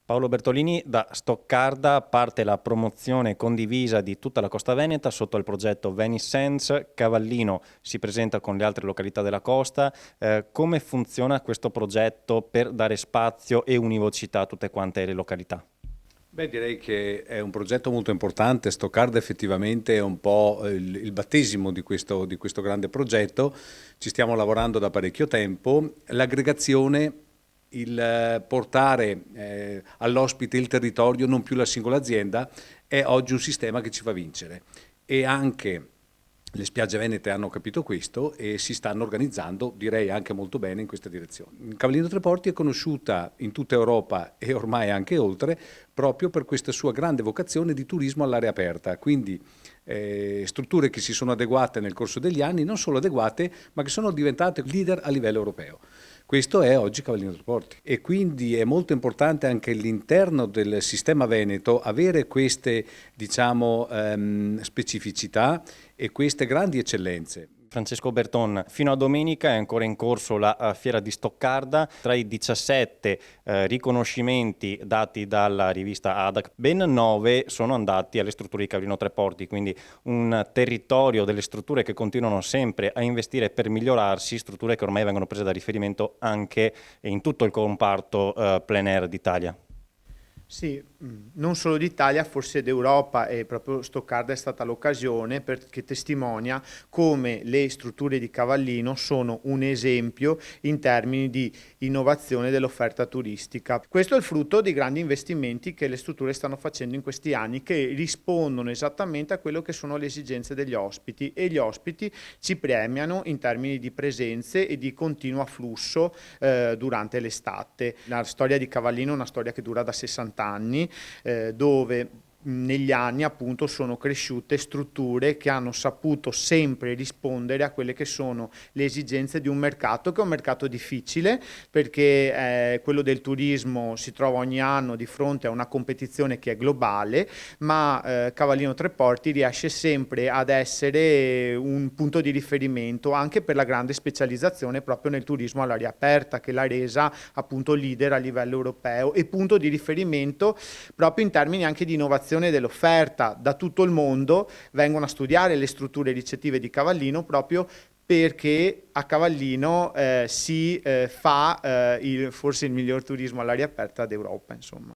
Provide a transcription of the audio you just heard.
Paolo Bertolini, da Stoccarda parte la promozione condivisa di tutta la Costa Veneta sotto il progetto Venice Sense. Cavallino si presenta con le altre località della costa. Come funziona questo progetto per dare spazio e univocità a tutte quante le località? Beh, direi che è un progetto molto importante. Stoccarda effettivamente è un po' il battesimo di questo grande progetto. Ci stiamo lavorando da parecchio tempo. L'aggregazione, il portare all'ospite il territorio, non più la singola azienda, è oggi un sistema che ci fa vincere. E anche le spiagge venete hanno capito questo e si stanno organizzando, direi anche molto bene, in questa direzione. Cavallino Tre Porti è conosciuta in tutta Europa e ormai anche oltre, proprio per questa sua grande vocazione di turismo all'aria aperta. Quindi strutture che si sono adeguate nel corso degli anni, non solo adeguate, ma che sono diventate leader a livello europeo. Questo è oggi Cavallino Tre Porti e quindi è molto importante anche all'interno del sistema veneto avere queste, diciamo, specificità e queste grandi eccellenze. Francesco Berton, fino a domenica è ancora in corso la fiera di Stoccarda. Tra i 17 riconoscimenti dati dalla rivista ADAC, ben 9 sono andati alle strutture di Cavallino Tre Porti, quindi un territorio delle strutture che continuano sempre a investire per migliorarsi, strutture che ormai vengono prese da riferimento anche in tutto il comparto plein air d'Italia. Sì, non solo d'Italia, forse d'Europa, e proprio Stoccarda è stata l'occasione perché testimonia come le strutture di Cavallino sono un esempio in termini di innovazione dell'offerta turistica. Questo è il frutto dei grandi investimenti che le strutture stanno facendo in questi anni, che rispondono esattamente a quello che sono le esigenze degli ospiti, e gli ospiti ci premiano in termini di presenze e di continuo afflusso durante l'estate. La storia di Cavallino è una storia che dura da 60 anni, dove negli anni appunto sono cresciute strutture che hanno saputo sempre rispondere a quelle che sono le esigenze di un mercato, che è un mercato difficile perché quello del turismo si trova ogni anno di fronte a una competizione che è globale, ma Cavallino Tre Porti riesce sempre ad essere un punto di riferimento anche per la grande specializzazione proprio nel turismo all'aria aperta, che l'ha resa appunto leader a livello europeo e punto di riferimento proprio in termini anche di innovazione dell'offerta. Da tutto il mondo vengono a studiare le strutture ricettive di Cavallino proprio perché a Cavallino si fa forse il miglior turismo all'aria aperta d'Europa, insomma.